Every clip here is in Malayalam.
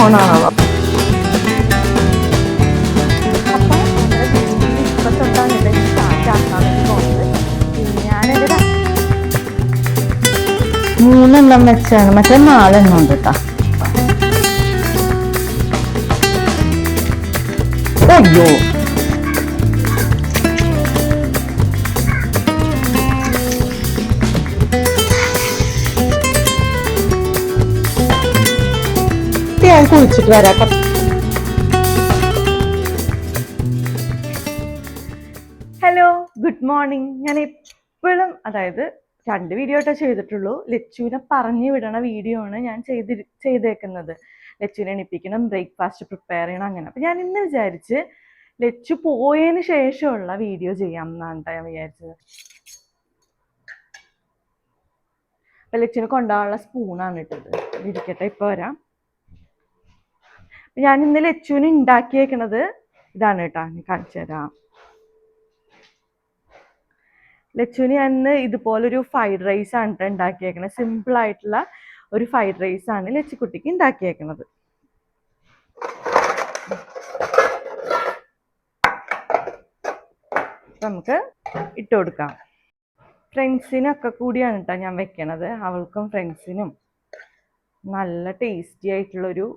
ഓണാണോ? അപ്പം ഇപ്പം തൊട്ടാണ് ഇത് സ്റ്റാർട്ട് ആക്കാൻ വേണ്ടി പോകുന്നത്. ഞാനെന്റെ 3 വെച്ചാണ്, മറ്റേ 4 ഉണ്ട് കേട്ടോ. അയ്യോ, ഞാൻ കുളിച്ചിട്ട് വരാം. Hello, good morning. ഞാൻ എപ്പോഴും, അതായത് 2 വീഡിയോ ആയിട്ടേ ചെയ്തിട്ടുള്ളൂ. ലച്ചുവിനെ പറഞ്ഞു വിടണ വീഡിയോ ആണ് ഞാൻ ചെയ്തേക്കുന്നത്. ലച്ചുവിനെ എണിപ്പിക്കണം, ബ്രേക്ക്ഫാസ്റ്റ് പ്രിപ്പയർ ചെയ്യണം, അങ്ങനെ. അപ്പം ഞാൻ ഇന്ന് വിചാരിച്ച് ലച്ചു പോയതിന് ശേഷമുള്ള വീഡിയോ ചെയ്യാം എന്നാണ് ഞാൻ വിചാരിച്ചത്. അപ്പം ലച്ചുവിനെ കൊണ്ടുപോകാനുള്ള സ്പൂണാണ് ഇട്ടത്. ഇരിക്കട്ടെ, ഇപ്പോൾ വരാം. ഞാൻ ഇന്ന് ലച്ചുവിന് ഉണ്ടാക്കിയേക്കണത് ഇതാണ് കേട്ടോ, കാണിച്ചു തരാം. ലച്ചുവിന് ഞാൻ ഇന്ന് ഇതുപോലൊരു ഫ്രൈഡ് റൈസ് ആണ് ഉണ്ടാക്കിയേക്കണത്. സിമ്പിൾ ആയിട്ടുള്ള ഒരു ഫ്രൈഡ് റൈസ് ആണ് ലച്ചുക്കുട്ടിക്ക് ഉണ്ടാക്കിയേക്കണത്. നമുക്ക് ഇട്ട് കൊടുക്കാം. ഫ്രണ്ട്സിനൊക്കെ കൂടിയാണ് കേട്ടോ ഞാൻ വെക്കണത്. അവൾക്കും ഫ്രണ്ട്സിനും നല്ല ടേസ്റ്റി ആയിട്ടുള്ളൊരു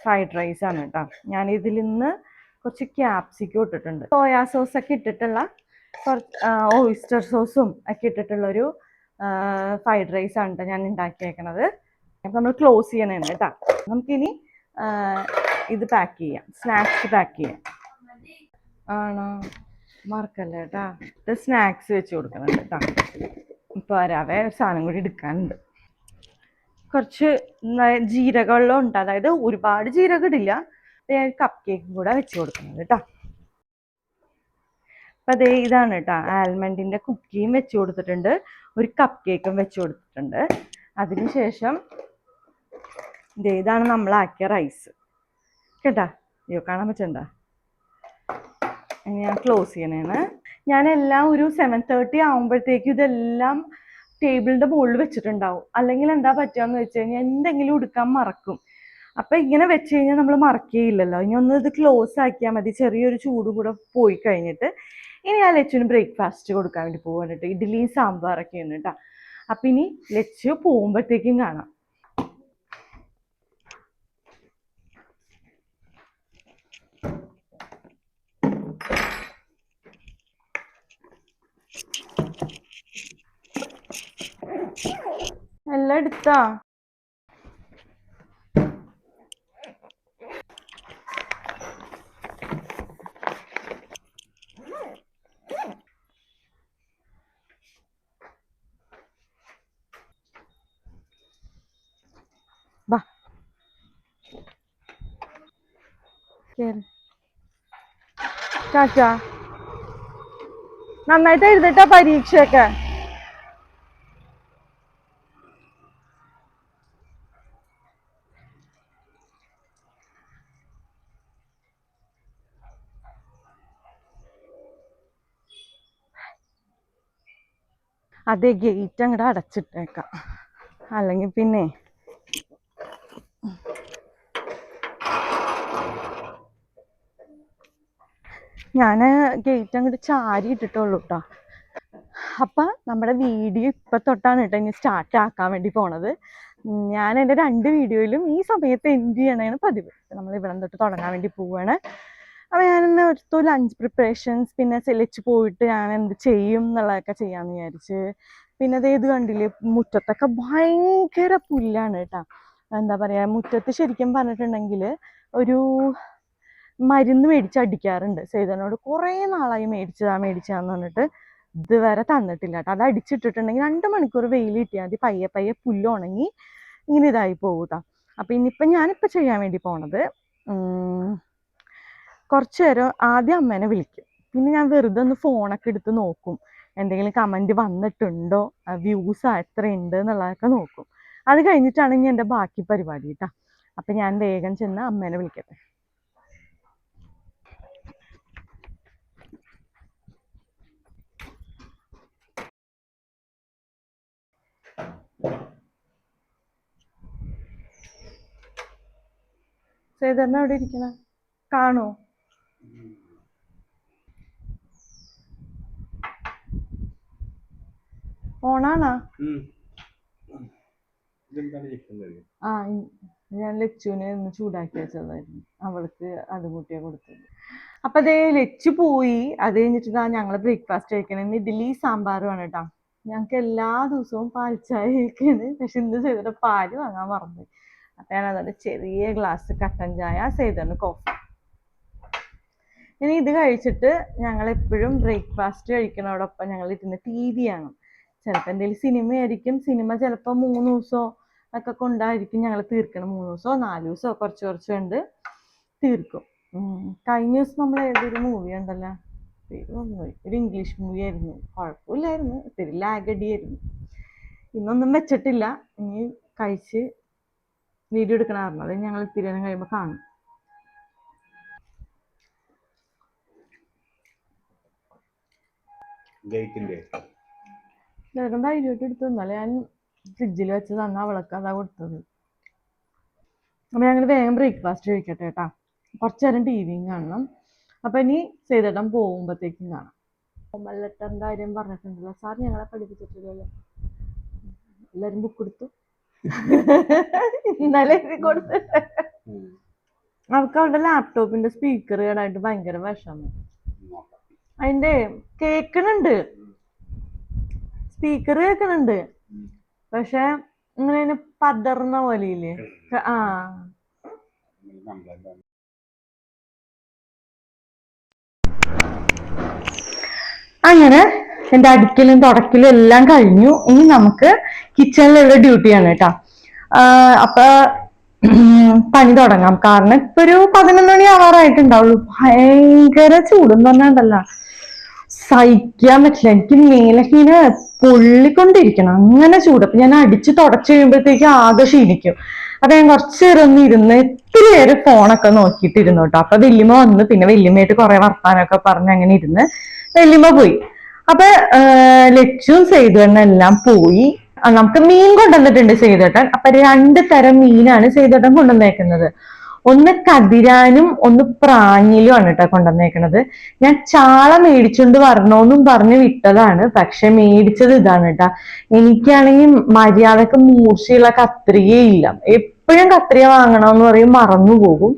ഫ്രൈഡ് റൈസ് ആണ് കേട്ടോ. ഞാനിതിൽ നിന്ന് കുറച്ച് ക്യാപ്സിക്കം ഇട്ടിട്ടുണ്ട്, സോയാ സോസൊക്കെ ഇട്ടിട്ടുള്ള കുറച്ച് ഓയിസ്റ്റർ സോസും ഒക്കെ ഇട്ടിട്ടുള്ളൊരു ഫ്രൈഡ് റൈസ് ആണ് കേട്ടോ ഞാൻ ഉണ്ടാക്കിയേക്കണത്. അപ്പം നമ്മൾ ക്ലോസ് ചെയ്യണേണ് കേട്ടോ. നമുക്കിനി ഇത് പാക്ക് ചെയ്യാം, സ്നാക്സ് പാക്ക് ചെയ്യാം. ആണോ, മറക്കല്ലേ കേട്ടാ. ഇത് സ്നാക്സ് വെച്ച് കൊടുക്കുന്നുണ്ട് കേട്ടോ. ഇപ്പോൾ വരാവേ, ഒരു സാധനം കൂടി എടുക്കാനുണ്ട്. കുറച്ച് ജീരകവെള്ളം ഉണ്ട്, അതായത് ഒരുപാട് ജീരകം ഇടില്ല. കപ്പ് കേക്കും കൂടെ വെച്ച് കൊടുക്കുന്നത് കേട്ടോ. അപ്പം അതേ ഇതാണ് കേട്ടോ, ആൽമണ്ടിൻ്റെ കുക്കിയും വെച്ച് കൊടുത്തിട്ടുണ്ട്, ഒരു കപ്പ് കേക്കും വെച്ച് കൊടുത്തിട്ടുണ്ട്. അതിനുശേഷം ഇതാണ് നമ്മളാക്കിയ റൈസ് കേട്ടാ. അയ്യോ, കാണാൻ പറ്റണ്ട. ഞാൻ ക്ലോസ് ചെയ്യണേണ്. ഞാനെല്ലാം ഒരു 7:30 ആകുമ്പോഴത്തേക്കും ഇതെല്ലാം ടേബിളിൻ്റെ മുകളിൽ വെച്ചിട്ടുണ്ടാവും. അല്ലെങ്കിൽ എന്താ പറ്റുകയെന്ന് വെച്ച് കഴിഞ്ഞാൽ എന്തെങ്കിലും എടുക്കാൻ മറക്കും. അപ്പം ഇങ്ങനെ വെച്ച് കഴിഞ്ഞാൽ നമ്മൾ മറക്കുകയില്ലല്ലോ. ഇനി ഒന്ന് ഇത് ക്ലോസ് ആക്കിയാൽ മതി, ചെറിയൊരു ചൂടും കൂടെ പോയി കഴിഞ്ഞിട്ട്. ഇനി ഞാൻ ലച്ചുവിന് ബ്രേക്ക്ഫാസ്റ്റ് കൊടുക്കാൻ വേണ്ടി പോകാനിട്ട് ഇഡ്ഡലിയും സാമ്പാറൊക്കെയാണ് കേട്ടോ. അപ്പം ഇനി ലച്ചു പോകുമ്പോഴത്തേക്കും കാണാം. എല്ലാം എടുത്താ? വാ, ചാച്ചാ നന്നായിട്ട് എഴുതിട്ടാ പരീക്ഷയൊക്കെ. അതെ, ഗേറ്റ് അങ്ങോട്ട് അടച്ചിട്ടേക്കാം, അല്ലെങ്കിൽ പിന്നെ ഞാൻ ഗേറ്റ് അങ്ങോട്ട് ചാരി ഇട്ടിട്ടുള്ളൂ കേട്ടോ. അപ്പം നമ്മുടെ വീഡിയോ ഇപ്പം തൊട്ടാണ് കേട്ടോ ഇനി സ്റ്റാർട്ട് ആക്കാൻ വേണ്ടി പോണത്. ഞാൻ എൻ്റെ 2 വീഡിയോയിലും ഈ സമയത്ത് എൻഡ് ചെയ്യണതാണ് പതിവ്. നമ്മൾ ഇവിടെ തൊട്ട് തുടങ്ങാൻ വേണ്ടി പോവുകയാണ്. അപ്പോൾ ഞാനിന്ന് ഒരു ലഞ്ച് പ്രിപ്പറേഷൻസ്, പിന്നെ ലച്ചു പോയിട്ട് ഞാൻ എന്ത് ചെയ്യും എന്നുള്ളതൊക്കെ ചെയ്യാമെന്ന് വിചാരിച്ച്. പിന്നെ ഇത് കണ്ടില്ലേ, മുറ്റത്തൊക്കെ ഭയങ്കര പുല്ലാണ് കേട്ടോ. എന്താ പറയുക, മുറ്റത്ത് ശരിക്കും പറഞ്ഞിട്ടുണ്ടെങ്കിൽ ഒരു മരുന്ന് മേടിച്ചടിക്കാറുണ്ട്. സേതനോട് കുറേ നാളായി മേടിച്ചതാന്ന് പറഞ്ഞിട്ട് ഇതുവരെ തന്നിട്ടില്ല കേട്ടോ. അത് അടിച്ചിട്ടിട്ടുണ്ടെങ്കിൽ 2 മണിക്കൂർ വെയിൽ കിട്ടിയാൽ മതി, പയ്യെ പയ്യെ പുല്ല് ഉണങ്ങി ഇങ്ങനെ ഇതായി പോകും കേട്ടോ. അപ്പം ഇനിയിപ്പം ഞാനിപ്പോൾ ചെയ്യാൻ വേണ്ടി പോണത്, കുറച്ച് നേരം ആദ്യം അമ്മേനെ വിളിക്കും. പിന്നെ ഞാൻ വെറുതെ ഒന്ന് ഫോണൊക്കെ എടുത്ത് നോക്കും, എന്തെങ്കിലും കമൻറ്റ് വന്നിട്ടുണ്ടോ, വ്യൂസ് എത്രയുണ്ട് എന്നുള്ളതൊക്കെ നോക്കും. അത് കഴിഞ്ഞിട്ടാണ് ഇനി എൻ്റെ ബാക്കി പരിപാടി കേട്ടോ. അപ്പം ഞാൻ വേഗം ചെന്ന് അമ്മേനെ വിളിക്കട്ടെ. സേതറിന് എവിടെ ഇരിക്കണ കാണോ? ഓണാണാ? ആ ഞാൻ ലച്ചുവിനെ ഒന്ന് ചൂടാക്കി വെച്ചതായിരുന്നു, അവൾക്ക് അത് കൂട്ടിയാ കൊടുത്തത്. അപ്പൊ അതേ ലച്ചു പോയി. അത് കഴിഞ്ഞിട്ട് ഞങ്ങള് ബ്രേക്ക്ഫാസ്റ്റ് കഴിക്കണം. ഇഡ്ഡലി സാമ്പാറുമാണ് കേട്ടോ. ഞങ്ങക്ക് എല്ലാ ദിവസവും പാൽ ചായ കഴിക്കാണ്, പക്ഷെ ഇന്ന് ചെയ്തിട്ട് പാല് വാങ്ങാൻ മറന്നു. അപ്പൊ ഞാൻ അതുകൊണ്ട് ചെറിയ ഗ്ലാസ് കട്ടൻ ചായ, ചെയ്താണ് കോഫി. ഇനി ഇത് കഴിച്ചിട്ട് ഞങ്ങൾ എപ്പോഴും ബ്രേക്ക്ഫാസ്റ്റ് കഴിക്കണോടൊപ്പം ഞങ്ങൾ ഇരുന്ന് TV ആണ്. ചിലപ്പോൾ എന്തെങ്കിലും സിനിമയായിരിക്കും. സിനിമ ചിലപ്പോൾ 3 ദിവസമോ ഒക്കെ കൊണ്ടായിരിക്കും ഞങ്ങൾ തീർക്കണം. 3 ദിവസമോ 4 ദിവസമോ കുറച്ച് കുറച്ച് കൊണ്ട് തീർക്കും. കഴിഞ്ഞ ദിവസം നമ്മൾ ഏതൊരു മൂവി ഉണ്ടല്ലോ, ഒരു ഇംഗ്ലീഷ് മൂവി ആയിരുന്നു, കുഴപ്പമില്ലായിരുന്നു, ഇത്തിരി ലാഗടിയായിരുന്നു. ഇന്നൊന്നും വെച്ചിട്ടില്ല, ഇനി കഴിച്ച് വീഡിയോ എടുക്കണമായിരുന്നു. അത് ഞങ്ങൾ ഇത്തിരി നേരം കഴിയുമ്പോൾ കാണും. വേഗം ധൈര്യമായിട്ട് എടുത്തു. ഇന്നലെ ഞാൻ ഫ്രിഡ്ജിൽ വെച്ച് തന്ന അവൾക്ക് അതാ കൊടുത്തത്. അപ്പൊ ഞങ്ങൾ വേഗം ബ്രേക്ക്ഫാസ്റ്റ് കഴിക്കട്ടെ കേട്ടാ. കുറച്ചു നേരം TVയും കാണണം. അപ്പൊ ഇനി ചെയ്തിടം പോകുമ്പോഴത്തേക്കും കാണാം. ഫോമൽ ലെറ്ററിന്റെ കാര്യം പറഞ്ഞിട്ടുണ്ടല്ലോ സാർ, ഞങ്ങളെ പഠിപ്പിച്ചിട്ടില്ലല്ലോ. എല്ലാരും ബുക്ക് കൊടുത്തു. ഇന്നലെ എഴുതി കൊടുത്ത്. അവർക്ക് അവരുടെ ലാപ്ടോപ്പിന്റെ സ്പീക്കർ കേടായിട്ട് ഭയങ്കര വിഷമം. അതിന്റെ കേക്കണുണ്ട്, സ്പീക്കർ കേൾക്കണുണ്ട്, പക്ഷെ ഇങ്ങനെ പതർന്ന പോലെയില്ലേ. ആ അങ്ങനെ എന്റെ അടിക്കലും തുടക്കലും എല്ലാം കഴിഞ്ഞു. ഇനി നമുക്ക് കിച്ചണിലുള്ള ഡ്യൂട്ടിയാണ് കേട്ടോ. അപ്പൊ പണി തുടങ്ങാം. കാരണം ഇപ്പൊ ഒരു 11 മണി ആവാറായിട്ടുണ്ടാവുള്ളൂ. ഭയങ്കര ചൂടെന്ന് പറഞ്ഞാണ്ടല്ല, സഹിക്കാൻ പറ്റില്ല. എനിക്ക് മേലൊക്കെ ഇങ്ങനെ പൊള്ളിക്കൊണ്ടിരിക്കണം, അങ്ങനെ ചൂട്. അപ്പൊ ഞാൻ അടിച്ച് തുടച്ച് കഴിയുമ്പോഴത്തേക്ക് ആകെ ക്ഷീണിക്കും. അപ്പൊ ഞാൻ കുറച്ചു നേരം ഒന്ന് ഇരുന്ന് ഇത്തിരി നേരം ഫോണൊക്കെ നോക്കിയിട്ടിരുന്നു കേട്ടോ. അപ്പൊ വല്യമ്മ വന്ന്, പിന്നെ വല്യമ്മയായിട്ട് കുറെ വർത്താനൊക്കെ പറഞ്ഞ് അങ്ങനെ ഇരുന്ന് വല്യമ്മ പോയി. അപ്പൊ ലച്ചും സേതുവെണ്ണെല്ലാം പോയി. നമുക്ക് മീൻ കൊണ്ടുവന്നിട്ടുണ്ട് സേതുവേട്ടൻ. അപ്പൊ 2 തരം മീനാണ് സേതുവേട്ടൻ കൊണ്ടുവന്നേക്കുന്നത്. ഒന്ന് കതിരാനും ഒന്ന് പ്രാഞ്ഞിലും ആണ് കേട്ടോ കൊണ്ടുവന്നേക്കണത്. ഞാൻ ചാള മേടിച്ചുകൊണ്ട് വരണോന്നും പറഞ്ഞ് വിട്ടതാണ്, പക്ഷെ മേടിച്ചത് ഇതാണ് കേട്ടാ. എനിക്കാണെങ്കിൽ മര്യാദക്ക് മൂർച്ചയുള്ള കത്രികയില്ല. എപ്പോഴും കത്രിക വാങ്ങണമെന്ന് പറയും, മറന്നു പോകും.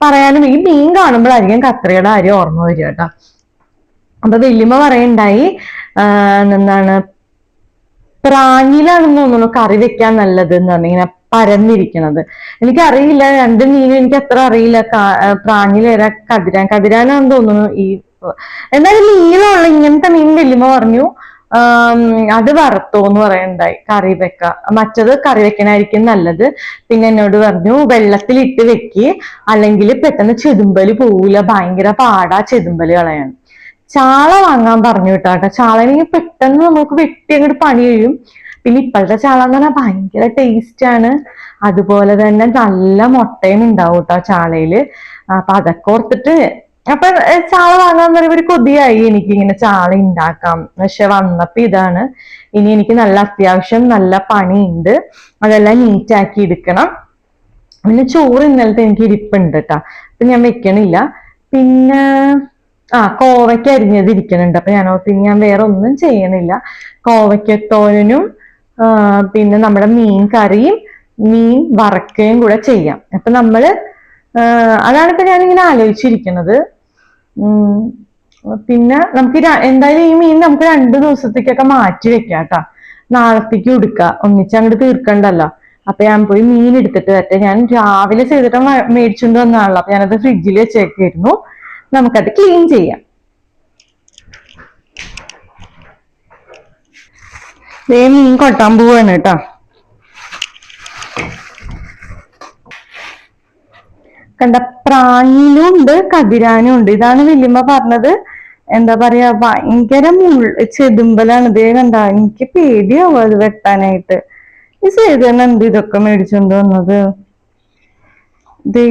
പറയാനും ഈ മീൻ കാണുമ്പോഴായിരിക്കും കത്രികയുടെ കാര്യം ഓർമ്മ വരിക കേട്ടാ. അപ്പൊ വല്യമ്മ പറയണ്ടായി, എന്താണ് പ്രാഞ്ഞിലാണെന്ന് തോന്നുന്നു കറി വെക്കാൻ നല്ലത് എന്ന് പറഞ്ഞു, ഇങ്ങനെ പരന്നിരിക്കണത്. എനിക്കറിയില്ല, 2 മീനും എനിക്ക് അത്ര അറിയില്ല. പ്രാഞ്ഞിലേരാ കതിരാനാന്ന് തോന്നുന്നു. എന്നാലും നീളമുള്ള ഇങ്ങനത്തെ മീൻ വല്യമ്മ പറഞ്ഞു അത് വറുത്തോന്ന് പറയണ്ടായി, കറി വെക്ക, മറ്റത് കറി വെക്കണായിരിക്കും നല്ലത്. പിന്നെ എന്നോട് പറഞ്ഞു വെള്ളത്തിലിട്ട് വെക്ക്, അല്ലെങ്കിൽ പെട്ടെന്ന് ചെതുമ്പല് പോവില്ല, ഭയങ്കര പാടാ ചെതുമ്പല് കളയാൻ. ചാള വാങ്ങാൻ പറഞ്ഞു കേട്ടോ. ചാളനെങ്കിൽ പെട്ടെന്ന് നമുക്ക് വെട്ടി അങ്ങോട്ട് പണി കഴിയും. പിന്നെ ഇപ്പോഴത്തെ ചാള എന്ന് പറഞ്ഞാൽ ഭയങ്കര ടേസ്റ്റ് ആണ്. അതുപോലെ തന്നെ നല്ല മുട്ടയും ഉണ്ടാവും കേട്ടോ ചാളയില്. അപ്പൊ അതൊക്കെ ഓർത്തിട്ട് അപ്പൊ ചാള വാങ്ങാൻ പറയുമ്പോ ഒരു കൊതിയായി എനിക്ക്, ഇങ്ങനെ ചാള ഉണ്ടാക്കാം. പക്ഷെ വന്നപ്പോ ഇതാണ്. ഇനി എനിക്ക് നല്ല അത്യാവശ്യം നല്ല പണിയുണ്ട്, അതെല്ലാം നീറ്റാക്കി എടുക്കണം. പിന്നെ ചോറ് ഇന്നലത്തെ എനിക്ക് ഇരിപ്പുണ്ട് കേട്ടാ, അപ്പൊ ഞാൻ വെക്കണില്ല. പിന്നെ കോവയ്ക്ക അരിഞ്ഞത് ഇരിക്കണുണ്ട്. അപ്പൊ ഞാൻ വേറെ ഒന്നും ചെയ്യണില്ല. കോവയ്ക്കത്തോരനും പിന്നെ നമ്മുടെ മീൻ കറിയും മീൻ വറക്കുകയും കൂടെ ചെയ്യാം. അപ്പൊ അതാണിപ്പോ ഞാനിങ്ങനെ ആലോചിച്ചിരിക്കുന്നത്. പിന്നെ നമുക്ക് എന്തായാലും ഈ മീൻ നമുക്ക് 2 ദിവസത്തേക്കൊക്കെ മാറ്റി വെക്കാം കേട്ടാ. നാളത്തേക്ക് എടുക്കാം, ഒന്നിച്ചങ്ങോട്ട് തീർക്കണ്ടല്ലോ. അപ്പൊ ഞാൻ പോയി മീൻ എടുത്തിട്ട് വരട്ടെ. ഞാൻ രാവിലെ ചെയ്തിട്ട് മേടിച്ചുകൊണ്ട് വന്നാണല്ലോ, അപ്പൊ ഞാനത് ഫ്രിഡ്ജിൽ വെച്ചേക്കായിരുന്നു. നമുക്കത് ക്ലീൻ ചെയ്യാം. മീൻ കൊട്ടാൻ പോവാണ് കേട്ടോ. കണ്ട, പ്രാഞ്ഞിലും ഉണ്ട് കതിരാനും ഉണ്ട്. ഇതാണ് വല്യമ്മ പറഞ്ഞത്. എന്താ പറയാ, ഭയങ്കര ചെതുമ്പലാണ്. ഇതേ കണ്ട, എനിക്ക് പേടിയാവും അത് വെട്ടാനായിട്ട്. ഈ സേതുവെണ്ണ എന്ത് ഇതൊക്കെ മേടിച്ചോണ്ട് വന്നത്?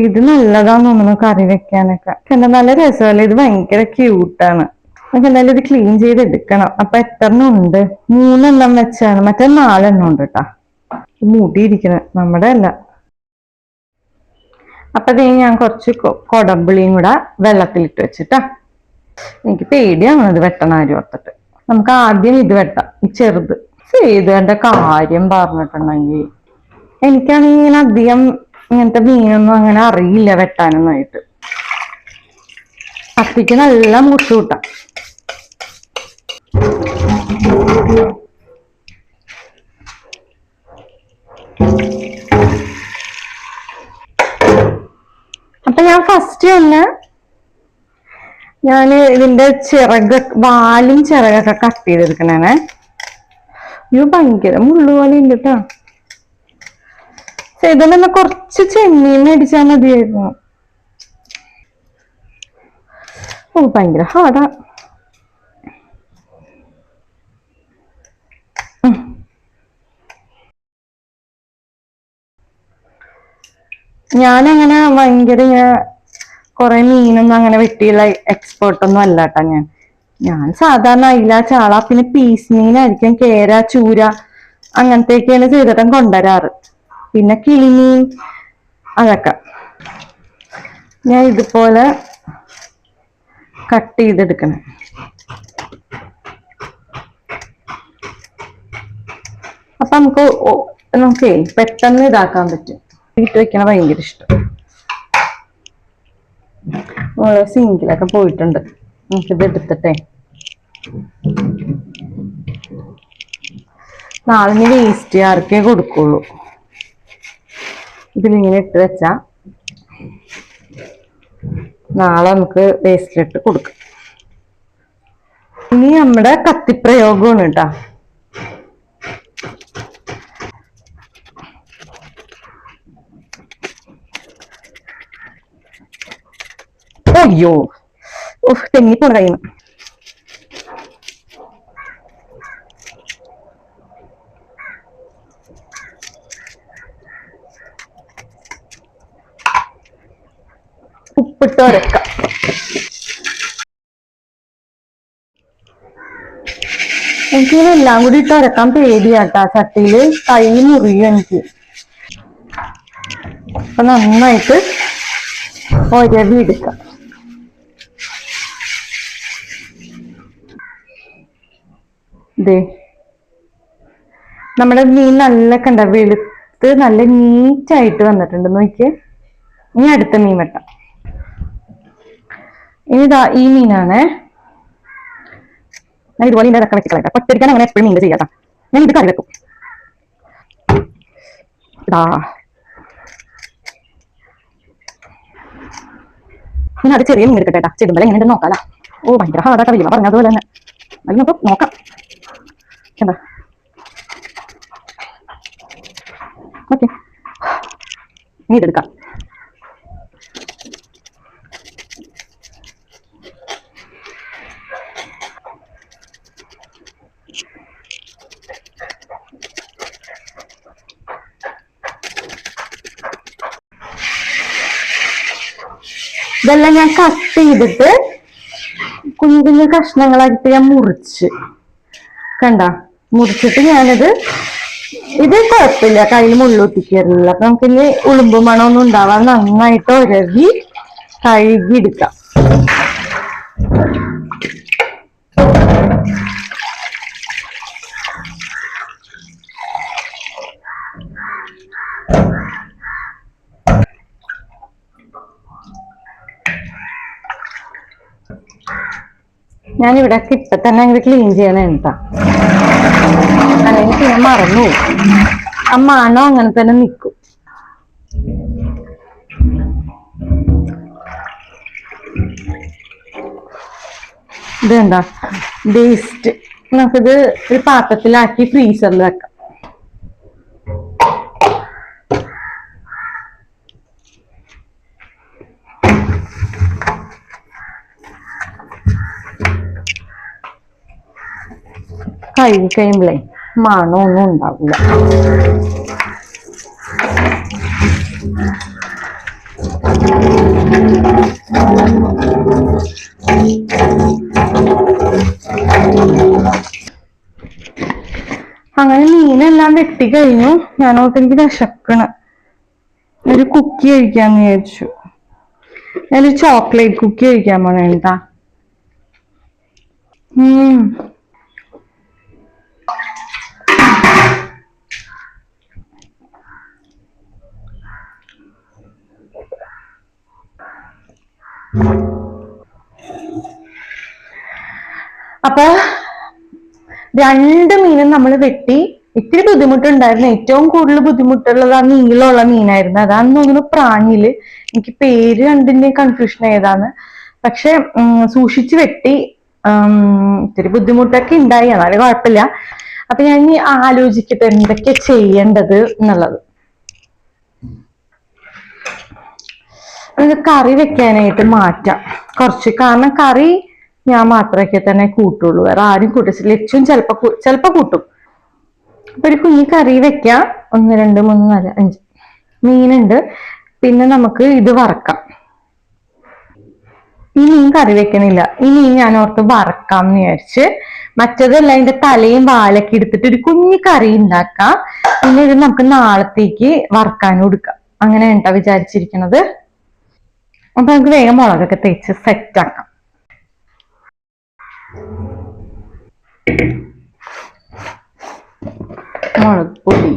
ഇത് നല്ലതാന്ന് തോന്നുന്നു കറി വെക്കാനൊക്കെ. കണ്ട, നല്ല രസമല്ലേ, ഇത് ഭയങ്കര ക്യൂട്ടാണ്. നമുക്ക് എന്തായാലും ഇത് ക്ലീൻ ചെയ്ത് എടുക്കണം. അപ്പൊ എത്രണ്ണം ഉണ്ട്? 3 എണ്ണം വെച്ചാണ്, മറ്റേ 4 എണ്ണം ഉണ്ട് കേട്ടാ. മൂടിയിരിക്കണ നമ്മുടെ അല്ല. അപ്പൊ അതേ ഞാൻ കുറച്ച് കൊടമ്പുളിയും കൂടെ വെള്ളത്തിലിട്ട് വെച്ചിട്ടാ. എനിക്ക് പേടിയാണ് ഇത് വെട്ടണ കാര്യം ഓർത്തിട്ട്. നമുക്ക് ആദ്യം ഇത് വെട്ടാം, ഈ ചെറുത്. ചെയ്തതിന്റെ കാര്യം പറഞ്ഞിട്ടുണ്ടെങ്കിൽ എനിക്കാണെങ്കിൽ ഇങ്ങനെ അധികം ഇങ്ങനത്തെ മീനൊന്നും അങ്ങനെ അറിയില്ല വെട്ടാനൊന്നായിട്ട്. കത്തിക്ക് നല്ല മുറിച്ചു കൂട്ടാം. അപ്പൊ ഞാൻ ഫസ്റ്റ് തന്നെ ഇതിന്റെ വാലും ചിറകൊക്കെ കട്ട് ചെയ്തെടുക്കണേ. ഇത് ഭയങ്കര മുള്ളു പോലെ ഉണ്ട് കേട്ടോ. ഇതെന്നെ കുറച്ച് ചെമ്മീൻ മേടിച്ചാൽ മതിയായിരുന്നു. ഓ ഭയങ്കര ഹാർഡാ. ഞാനങ്ങനെ ഭയങ്കര കുറെ മീനൊന്നും അങ്ങനെ വെട്ടിയുള്ള എക്സ്പേർട്ടൊന്നും അല്ല കേട്ടാ. ഞാൻ സാധാരണ അയില, ചാള, പിന്നെ പീസ് മീനായിരിക്കും, കേര, ചൂര അങ്ങനത്തെയൊക്കെയാണ് ചെയ്തിട്ടും കൊണ്ടുവരാറ്. പിന്നെ കിളിമീൻ അതൊക്കെ ഞാൻ ഇതുപോലെ കട്ട് ചെയ്തെടുക്കണം. അപ്പൊ നമുക്കേ പെട്ടെന്ന് ഇതാക്കാൻ പറ്റും. ഇട്ട് വെക്കണ ഭയങ്കര ഇഷ്ടം. ഓരോ സിങ്കിലൊക്കെ പോയിട്ടുണ്ട്. നമുക്കിത് എടുത്തിട്ടേ നാളെ വേസ്റ്റ് ആർക്കേ കൊടുക്കുള്ളൂ. ഇതിലിങ്ങനെ ഇട്ട് വെച്ചാ നാളെ നമുക്ക് വേസ്റ്റിലിട്ട് കൊടുക്കാം. ഇനി നമ്മുടെ കത്തിപ്രയോഗമാണ് കേട്ടാ. അയ്യോ തെങ്ങിപ്പോണ കയ്യിൽ നിന്ന്. ഉപ്പിട്ട് ഉരക്കാം. എനിക്കിതെല്ലാം കൂടി ഇട്ട് ഉരക്കാൻ പേടിയാട്ടാ. ചട്ടിയില് കൈ മുറിയും എനിക്ക്. അപ്പൊ നന്നായിട്ട് ഒരവി എടുക്കാം. ഇതേ നമ്മുടെ മീൻ നല്ല കണ്ട വെളുത്ത് നല്ല നീറ്റായിട്ട് വന്നിട്ടുണ്ട്. നോക്കിയേ. ഇനി അടുത്ത മീൻ വെട്ടാം. ഇനിതാ ഈ മീനാണേ. ഞാൻ ഇതുപോലെ ഇതിന്റെ ഇതൊക്കെ വെച്ചിക്കളയാം. പച്ചരിക്കാൻ അങ്ങനെ എപ്പോഴും മീൻ ചെയ്യാം. ഞാൻ ഇത് കറി വെക്കും. ഇതാ ഞാൻ അത് ചെറിയ മീൻ എടുക്കട്ടെ. ചെടുമ്പല എങ്ങനെ നോക്കാല. ഓ ഭയങ്കര ഹാർഡായിട്ട് അറിയില്ല പറഞ്ഞതുപോലെ തന്നെ. അത് നമുക്ക് നോക്കാം. എന്താ ഓക്കെ, ഇനി ഇതെടുക്കാം. ഇതെല്ലാം ഞാൻ കട്ട് ചെയ്തിട്ട് കുഞ്ഞു കുഞ്ഞു കഷ്ണങ്ങളാക്കിട്ട് ഞാൻ മുറിച്ചിട്ട് ഞാനിത് കുഴപ്പമില്ല, കയ്യിൽ മുള്ളൊട്ടിക്കറില്ല. അപ്പൊ നമുക്കിനി ഉളുമ്പ് മണമൊന്നും ഉണ്ടാവാൻ നന്നായിട്ട് ഒരവി കഴുകി എടുക്കാം. ഞാനിവിടെ ഇപ്പൊ തന്നെ ഇങ്ങനെ ക്ലീൻ ചെയ്യണേ കേട്ടാ, അല്ലെങ്കിൽ പിന്നെ മറന്നു ആ മണം അങ്ങനെ തന്നെ നിൽക്കും. ഇതെന്താ വേസ്റ്റ്, നമുക്കിത് ഒരു പാത്രത്തിലാക്കി ഫ്രീസറിൽ വെക്കാം. കഴുകി കഴിയുമ്പോഴേ മണമൊന്നും ഉണ്ടാവില്ല. അങ്ങനെ മീനെല്ലാം വെട്ടിക്കഴിഞ്ഞു. ഞാനോട്ട് എനിക്ക് വിശക്കണ്. ഒരു കുക്കി കഴിക്കാന്ന് വിചാരിച്ചു. ഞാനൊരു ചോക്ലേറ്റ് കുക്കി കഴിക്കാൻ പോണേട്ടാ. അപ്പൊ 2 മീനും നമ്മൾ വെട്ടി. ഇത്തിരി ബുദ്ധിമുട്ടുണ്ടായിരുന്നു. ഏറ്റവും കൂടുതൽ ബുദ്ധിമുട്ടുള്ളത് ആ നീളമുള്ള മീനായിരുന്നു. അതാന്ന് തോന്നുന്നു പ്രാഞ്ഞില്. എനിക്ക് പേര് രണ്ടിന്റെ കൺഫ്യൂഷൻ ഏതാന്ന്. പക്ഷെ സൂക്ഷിച്ച് വെട്ടി. ഇത്തിരി ബുദ്ധിമുട്ടൊക്കെ ഉണ്ടായി, എന്നാലും കുഴപ്പമില്ല. അപ്പൊ ഞാൻ ഇനി ആലോചിക്കട്ടെ എന്തൊക്കെ ചെയ്യേണ്ടത് എന്നുള്ളത്. കറി വെക്കാനായിട്ട് മാറ്റാം കുറച്ച്. കാരണം കറി ഞാൻ മാത്രമൊക്കെ തന്നെ കൂട്ടുള്ളൂ, വേറെ ആരും കൂട്ടിച്ചില്ല. ലച്ചും ചിലപ്പോ കൂട്ടും. അപ്പൊ ഒരു കുഞ്ഞി കറി വെക്കാം. 1 2 3 4 5 മീനുണ്ട്. പിന്നെ നമുക്ക് ഇത് വറക്കാം. ഈ മീൻ കറി വെക്കണില്ല, ഈ മീൻ ഞാൻ ഓർത്ത് വറക്കാം എന്ന് വിചാരിച്ച്. മറ്റേതല്ല, അതിന്റെ തലയും വാലൊക്കെ എടുത്തിട്ട് ഒരു കുഞ്ഞി കറി ഉണ്ടാക്കാം. പിന്നെ ഇത് നമുക്ക് നാളത്തേക്ക് വറക്കാനും എടുക്കാം. അങ്ങനെ ഉണ്ടാ വിചാരിച്ചിരിക്കണത്. അപ്പൊ നമുക്ക് വേഗം മുളകൊക്കെ തേച്ച് സെറ്റ് ആക്കാം. മുളക് പൊടി,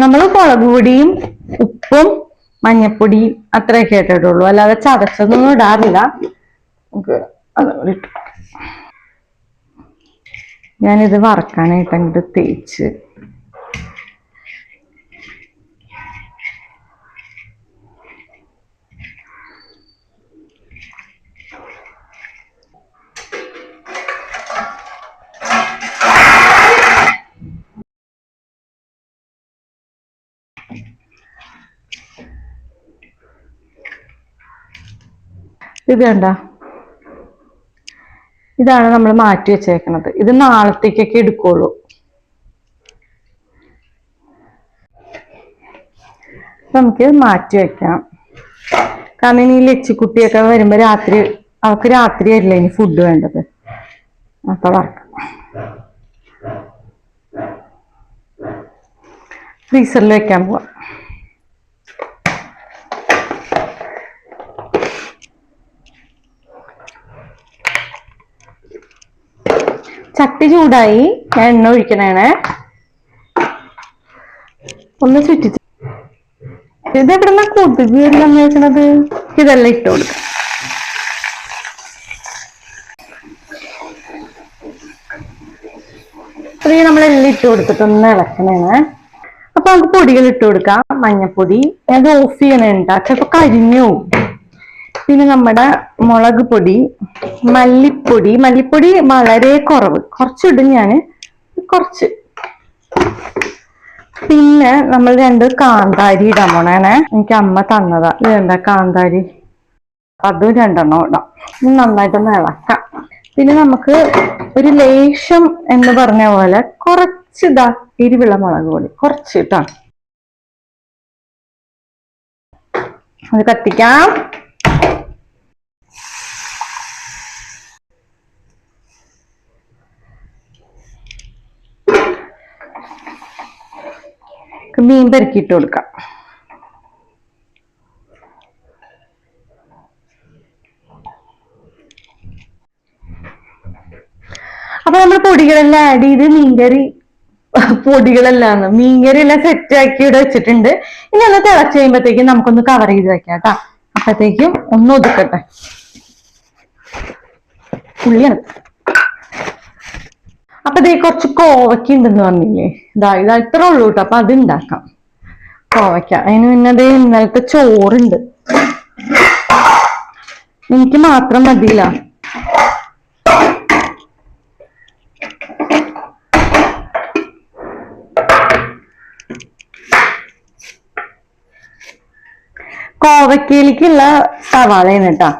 നമ്മള് മുളക് പൊടിയും ഉപ്പും മഞ്ഞപ്പൊടിയും അത്രയൊക്കെ ഇട്ടിട്ടുള്ളൂ, അല്ലാതെ ചതച്ചതൊന്നും ഇടാറില്ല. നമുക്ക് അതുകൂടി ഇട്ടു. ഞാനിത് വറക്കാനായിട്ട് അങ്ങോട്ട് തേച്ച് ഇത് കണ്ട, ഇതാണ് നമ്മൾ മാറ്റി വെച്ചേക്കുന്നത്. ഇത് നാളത്തേക്കൊക്കെ എടുക്കുള്ളൂ. നമുക്ക് മാറ്റി വെക്കാം. കാരണം ഇനി ലച്ചിക്കുട്ടിയൊക്കെ വരുമ്പോ രാത്രി, അവർക്ക് രാത്രി ആയില്ലേ ഇനി ഫുഡ് വേണ്ടത്. അപ്പൊ വറക്കാം. ഫ്രീസറിൽ വെക്കാൻ പോവാം. ചട്ടി ചൂടായി, ഞാൻ എണ്ണ ഒഴിക്കണേണ്. ഒന്ന് ചുറ്റിച്ച്. ഇതെവിടുന്ന കൊതുക് എല്ലാം വെക്കണത്? ഇതെല്ലാം ഇട്ട് കൊടുക്കാം. അത് നമ്മളെല്ലാം ഇട്ട് കൊടുത്തിട്ടൊന്ന് ഇളക്കണേണ്. അപ്പൊ നമുക്ക് പൊടികൾ ഇട്ട് കൊടുക്കാം. മഞ്ഞപ്പൊടി അത് ഓഫ് ചെയ്യണേണ്ട, ചിലപ്പോ കരിഞ്ഞു പോവും. പിന്നെ നമ്മുടെ മുളക് പൊടി, മല്ലിപ്പൊടി വളരെ കുറവ്, കുറച്ചിടും ഞാന്, കുറച്ച്. പിന്നെ നമ്മൾ 2 കാന്താരി ഇടാൻ പോണേനെ. എനിക്ക് അമ്മ തന്നതാ. ഇത് എന്താ കാന്താരി, അതും 2 ഇടാം. നന്നായിട്ടൊന്ന് ഇളക്കാം. പിന്നെ നമുക്ക് ഒരു ലേശം എന്ന് പറഞ്ഞ പോലെ കുറച്ചിതാ എരിവുള്ള മുളക് പൊടി കുറച്ച് ഇട്ടാ. അത് കത്തിക്കാം. മീൻ പെരക്കിയിട്ട് കൊടുക്കാം. അപ്പൊ നമ്മൾ പൊടികളെല്ലാം ആഡ് ചെയ്ത് മീൻകറി എല്ലാം സെറ്റ് ആക്കി ഇവിടെ വെച്ചിട്ടുണ്ട്. ഇനി ഒന്ന് തിളച്ച് കഴിയുമ്പോഴത്തേക്കും നമുക്കൊന്ന് കവർ ചെയ്ത് വെക്കാം കേട്ടാ. അപ്പത്തേക്കും ഒന്ന് ഒതുക്കട്ടെ. പുള്ളിയാണ്. അപ്പൊ ഇതേ കുറച്ച് കോവയ്ക്ക ഉണ്ടെന്ന് പറഞ്ഞില്ലേ, ഇതാ ഇത്ര ഉള്ളൂ കേട്ടോ. അപ്പൊ അത് ഉണ്ടാക്കാം, കോവയ്ക്ക. അതിന് പിന്നെ അതേ ഇന്നലത്തെ ചോറുണ്ട്, എനിക്ക് മാത്രം മതിയില്ല. കോവയ്ക്കയിലേക്കുള്ള സവാളയാണ് കേട്ടാ.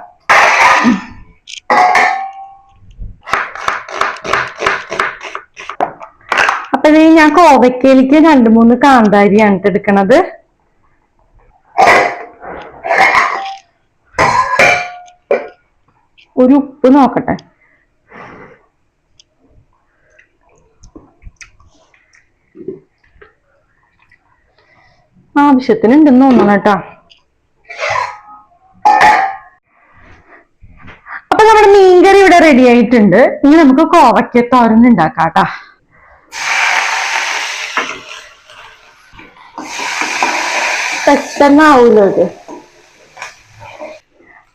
അപ്പൊ ഞാൻ കോവയ്ക്കയിലേക്ക് 2 3 കാന്താരിയാണ് എടുക്കണത്. ഒരു ഉപ്പ് നോക്കട്ടെ. ആവശ്യത്തിനുണ്ടെന്ന് തോന്നണം കേട്ടാ. അപ്പൊ നമ്മുടെ മീൻകറി ഇവിടെ റെഡി ആയിട്ടുണ്ട്. ഇനി നമുക്ക് കോവയ്ക്ക തോരൻ ഉണ്ടാക്കാം കേട്ടാ. പെട്ടെന്നാവൂലോ ഇത്.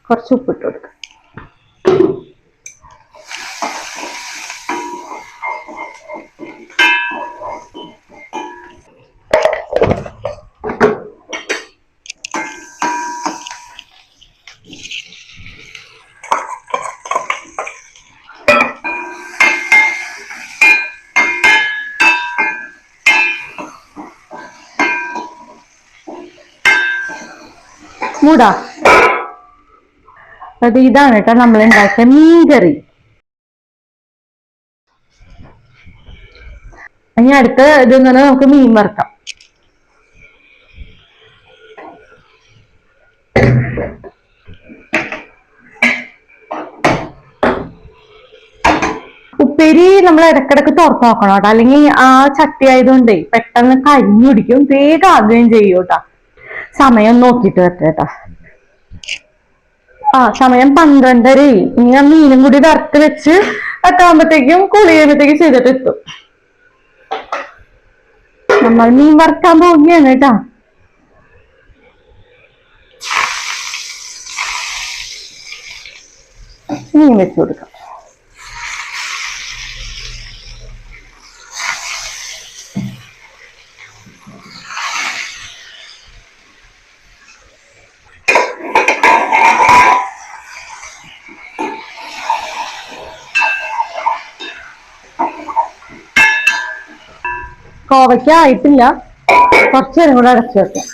കുറച്ച് ഉപ്പിട്ട് കൊടുക്കാം. മൂടാ. അത് ഇതാണ് കേട്ടോ നമ്മൾ ഉണ്ടാക്കിയ മീൻകറി. ഇനി അടുത്ത ഇതെന്ന് നമുക്ക് മീൻ വറുക്കാം. ഉപ്പേരി നമ്മൾ ഇടക്കിടക്ക് തുറന്നു നോക്കണം കേട്ടോ, അല്ലെങ്കിൽ ആ ചട്ടി ആയതുകൊണ്ടേ പെട്ടെന്ന് കരിഞ്ഞു പിടിക്കും. വേഗം ആകുകയും ചെയ്യും കേട്ടാ. സമയം നോക്കിട്ട് വെച്ചേട്ടാ. സമയം 12:30. ഇനി ഞാൻ മീനും കൂടി വറുത്ത് വെച്ച് എത്താകുമ്പോഴത്തേക്കും കുളി കഴിയുമ്പോഴത്തേക്കും ചെയ്തിട്ട് എത്തും. നമ്മൾ മീൻ വറുക്കാൻ പോവുകയാണ് കേട്ടാ. മീൻ വെച്ച് കൊടുക്കാം. കോവയ്ക്ക ആയിട്ടില്ല, കുറച്ചു നേരം കൂടെ അടച്ചു വെക്കാം.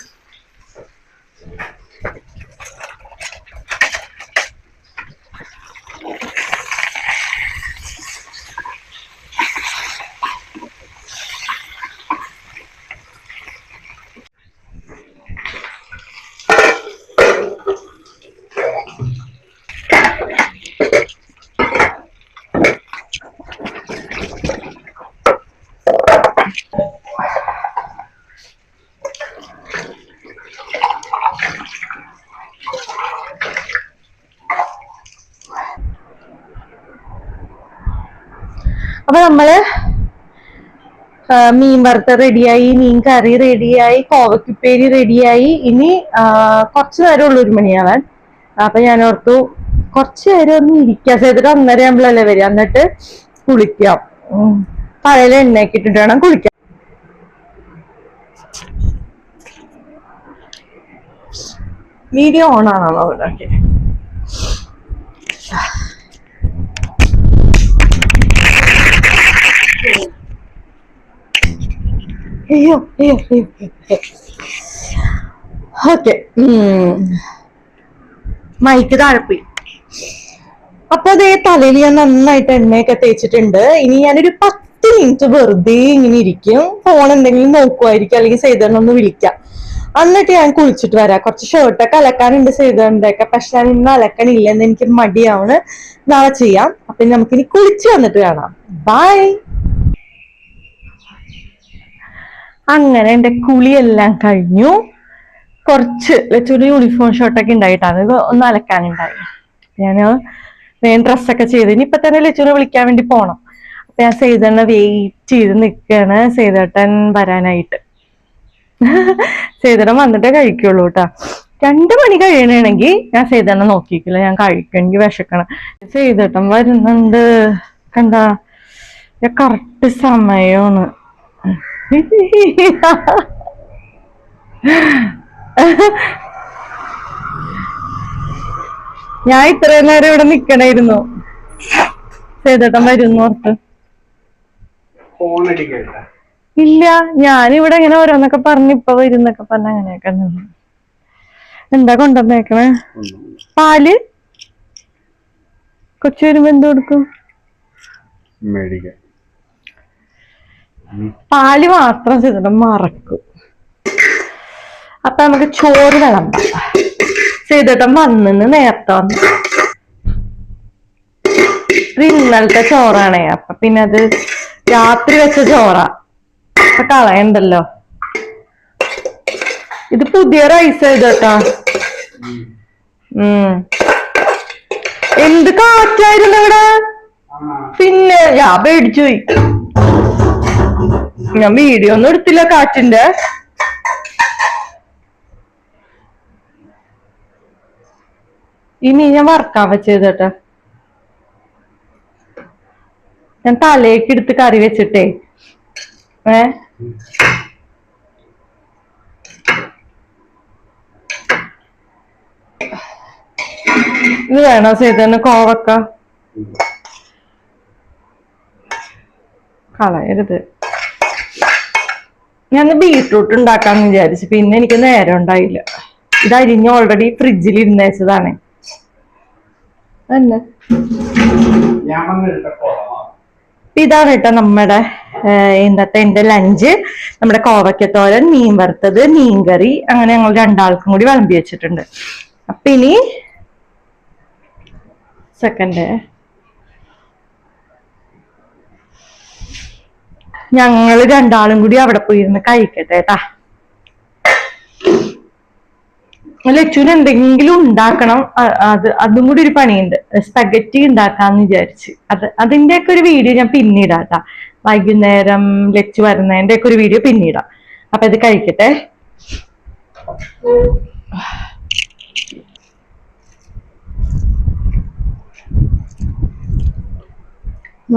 അപ്പൊ നമ്മള് മീൻ വറുത്ത റെഡിയായി, മീൻ കറി റെഡിയായി, കോവയ്ക്കുപ്പേരി റെഡിയായി. ഇനി കുറച്ചു നേരം ഉള്ളൂ 1 മണിയാവാൻ. അപ്പൊ ഞാൻ ഓർത്തു കുറച്ചു നേരം ഒന്ന് ഇരിക്കാം. ചെയ്തിട്ട് 1:30 ആകുമ്പോഴല്ലേ വരിക. എന്നിട്ട് കുളിക്കാം. തലയിൽ എണ്ണയൊക്കെ ഇട്ടിട്ട് വേണം കുളിക്കാം. വീഡിയോ ഓൺ ആണോ അവിടെ? അയ്യോ അയ്യോ ഓക്കെ. മൈക്ക് താഴെപ്പോയി. അപ്പൊ അതേ തലയിൽ ഞാൻ നന്നായിട്ട് എണ്ണയൊക്കെ തേച്ചിട്ടുണ്ട്. ഇനി ഞാനൊരു 10 മിനിറ്റ് വെറുതെ ഇങ്ങനെ ഇരിക്കും. ഫോൺ എന്തെങ്കിലും നോക്കുമായിരിക്കും, അല്ലെങ്കിൽ സൈതണ്ണൊന്ന് വിളിക്കാം. എന്നിട്ട് ഞാൻ കുളിച്ചിട്ട് വരാം. കുറച്ച് ഷർട്ടൊക്കെ അലക്കാനുണ്ട് സൈതണ്ണൻ്റെയൊക്കെ. പക്ഷെ ഞാൻ ഇന്ന് അലക്കണില്ലെന്ന് എനിക്ക് മടിയാവണ്. നാളെ ചെയ്യാം. അപ്പൊ നമുക്കിനി കുളിച്ച് വന്നിട്ട് കാണാം. ബൈ. അങ്ങനെ എന്റെ കുളിയെല്ലാം കഴിഞ്ഞു. കുറച്ച് ലച്ചൊരു യൂണിഫോം ഷർട്ടൊക്കെ ഉണ്ടായിട്ടാണ്, ഇത് ഒന്ന് അലക്കാനുണ്ടായി. ഞാൻ ഡ്രസ്സൊക്കെ ചെയ്ത് ഇനിയിപ്പൊ തന്നെ ലച്ചുനെ വിളിക്കാൻ വേണ്ടി പോണം. അപ്പൊ ഞാൻ സൈതണ്ണ വെയിറ്റ് ചെയ്ത് നിൽക്കാണ്, സൈതേട്ടൻ വരാനായിട്ട്. സൈതണ്ണൻ വന്നിട്ടേ കഴിക്കുള്ളൂ കേട്ടാ. 2 മണി കഴിയണമെങ്കിൽ ഞാൻ സൈതണ്ണ നോക്കിക്കില്ല, ഞാൻ കഴിക്കും. എനിക്ക് വിശക്കണം. സൈതേട്ടൻ വരുന്നുണ്ട് കണ്ടാ, കറക്റ്റ് സമയമാണ്. ഞാൻ ഇത്രയും നേരം ഇവിടെ നിക്കണായിരുന്നു, സേതേട്ടൻ വരുന്നു ഓർത്ത്. ഇല്ല, ഞാനിവിടെ ഇങ്ങനെ ഓരോന്നൊക്കെ പറഞ്ഞ് ഇപ്പൊ വരുന്നൊക്കെ പറഞ്ഞ അങ്ങനെയൊക്കെ. എന്താ കൊണ്ടുവന്നേക്കണേ? പാല്. കൊച്ചു വരുമ്പോ എന്ത് കൊടുക്കും? പാല് മാത്രം ചെയ്തിട്ട് മറക്കും. അപ്പൊ നമുക്ക് ചോറ് വിളമ്പാം. ചെയ്തിട്ടും വന്നിന്ന് നേരത്തെ വന്നു. ഇന്നലത്തെ ചോറാണേ. അപ്പൊ പിന്നെ അത് രാത്രി വെച്ച ചോറാ, അപ്പൊ കളയണ്ടല്ലോ. ഇത് പുതിയ റൈസ് ചെയ്തോട്ടാ. എന്ത് കാറ്റായിരുന്നു ഇവിടെ. പിന്നെ ഞാൻ പേടിച്ചു പോയി. ഞാൻ വീഡിയോ ഒന്നും എടുത്തില്ല കാറ്റിന്റെ. ഈ മീൻ ഞാൻ വറക്കാൻ വെച്ചേതേട്ടാ. ഞാൻ തലേക്ക് എടുത്ത് കറി വെച്ചിട്ടേ ഇത് വേണോ സേതന് കോവക്ക കളയരുത്. ഞാൻ ബീട്രൂട്ട് ഉണ്ടാക്കാന്ന് വിചാരിച്ചു, പിന്നെ എനിക്ക് നേരം ഉണ്ടായില്ല. ഇത് അരിഞ്ഞ് ഓൾറെഡി ഫ്രിഡ്ജിൽ ഇരുന്നേച്ചതാണ്. ഇതാണ് കേട്ടോ നമ്മുടെ ഇന്നത്തെ എന്റെ ലഞ്ച്. നമ്മുടെ കോവയ്ക്കത്തോരൻ, മീൻ വറുത്തത്, മീൻകറി, അങ്ങനെ ഞങ്ങൾ രണ്ടാൾക്കും കൂടി വിളമ്പി വെച്ചിട്ടുണ്ട്. അപ്പൊ ഇനി സെക്കൻഡ് ഞങ്ങള് രണ്ടാളും കൂടി അവിടെ പോയിരുന്ന് കഴിക്കട്ടെ കേട്ടാ. ലച്ചുവിന് എന്തെങ്കിലും ഉണ്ടാക്കണം. അതും കൂടി ഒരു പണിയുണ്ട്. സ്പഗറ്റി ഉണ്ടാക്കാന്ന് വിചാരിച്ച് അതിന്റെ ഒക്കെ ഒരു വീഡിയോ ഞാൻ പിന്നീടാട്ടാ. വൈകുന്നേരം ലച്ചു വരുന്നതിന്റെ ഒക്കെ ഒരു വീഡിയോ പിന്നീടാം. അപ്പൊ ഇത് കഴിക്കട്ടെ.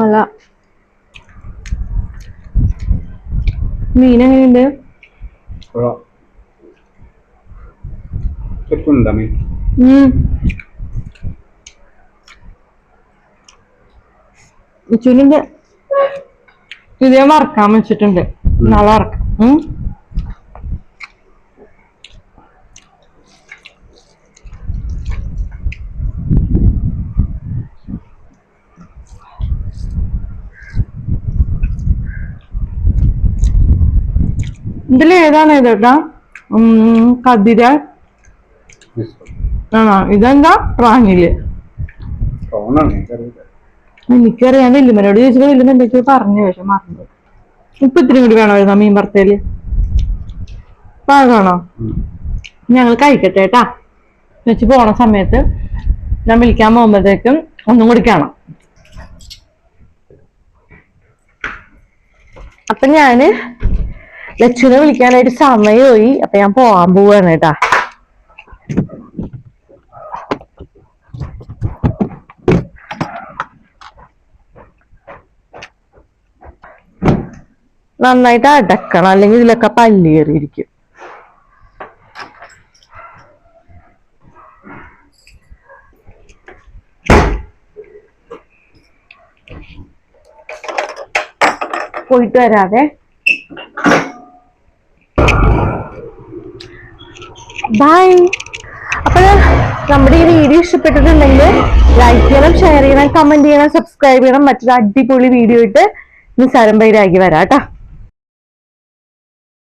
നല്ല മീൻ എങ്ങനെയുണ്ട്? ചുനിന്റെ ഇത് ഞാൻ വറക്കാൻ വെച്ചിട്ടുണ്ട്. നാളെ വറക്കാം. ഇതിലേതാണ് ഇതേട്ടാ? കതിര. ഇതെന്താ പ്രാണില്? എനിക്കറിയാൻ വല്യമ്മനോട് ചോദിച്ചപ്പോ വല്യമ്മ എന്തൊക്കെയോ പറഞ്ഞു, പക്ഷെ മറന്നു. ഉപ്പ് ഇത്തിരി കൂടി വേണമായിരുന്നോ മീൻ വറുത്തേല്? പാകാണോ? ഞങ്ങൾ കഴിക്കട്ടെ കേട്ടാ. വെച്ച് പോണ സമയത്ത് ഞാൻ വിളിക്കാൻ പോകുമ്പോഴത്തേക്കും ഒന്നും കൂടി കാണാം. അപ്പൊ ഞാന് ലച്ചുവിനെ വിളിക്കാനായിട്ട് സമയമായി. അപ്പൊ ഞാൻ പോവാൻ പോവാണ് കേട്ടാ. നന്നായിട്ട് അടക്കണം, അല്ലെങ്കിൽ ഇതിലൊക്കെ പല്ല് കയറിയിരിക്കും. പോയിട്ട് വരാതെ. ബൈ. അപ്പൊ നമ്മുടെ ഈ വീഡിയോ ഇഷ്ടപ്പെട്ടിട്ടുണ്ടെങ്കിൽ ലൈക്ക് ചെയ്യണം, ഷെയർ ചെയ്യണം, കമന്റ് ചെയ്യണം, സബ്സ്ക്രൈബ് ചെയ്യണം. മറ്റൊരു അടിപൊളി വീഡിയോ ഇട്ട് നിസ്സാരം പൈരാക്കി വരാം കേട്ടോ.